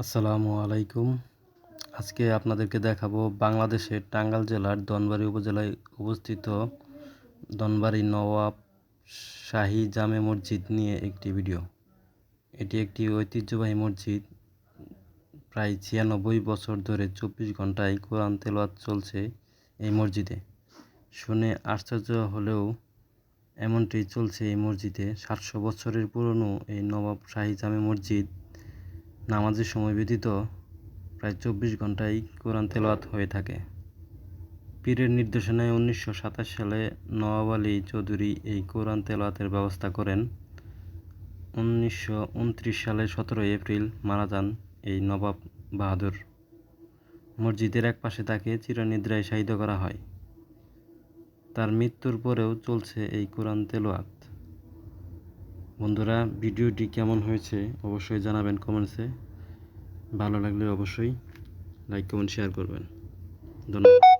আসসালামু আলাইকুম। আজকে আপনাদেরকে দেখাবো বাংলাদেশের টাঙ্গাইল জেলার ধনবাড়ী উপজেলায় অবস্থিত ধনবাড়ী নওয়াব শাহী জামে মসজিদ নিয়ে একটি ভিডিও। এটি একটি ঐতিহ্যবাহী মসজিদ। প্রায় ৯৬ বছর ধরে ২৪ ঘন্টায় কোরআন তেলাওয়াত চলছে এই মসজিদে। শুনে আশ্চর্য হলেও এমনটি চলছে এই মসজিদে। ৭০০ বছরের পুরনো এই নওয়াব শাহী জামে মসজিদ নামাজের সময় ব্যতীত প্রায় ২৪ ঘন্টাই কোরআন তেলাওয়াত হয়ে থাকে। পীরের নির্দেশনায় ১৯২৭ সালে নওয়াব আলী চৌধুরী এই কোরআন তেলাওয়াতের ব্যবস্থা করেন। ১৯২৯ সালের ১৭ এপ্রিল মারা যান এই নবাব বাহাদুর। মসজিদের এক পাশে তাকে চিরনিদ্রায় শায়িত করা হয়। তার মৃত্যুর পরেও চলছে এই কোরআন তেলাওয়াত। বন্ধুরা, ভিডিওটি কেমন হয়েছে অবশ্যই জানাবেন কমেন্টসে। ভালো লাগলে অবশ্যই লাইক কমেন্ট শেয়ার করবেন। ধন্যবাদ।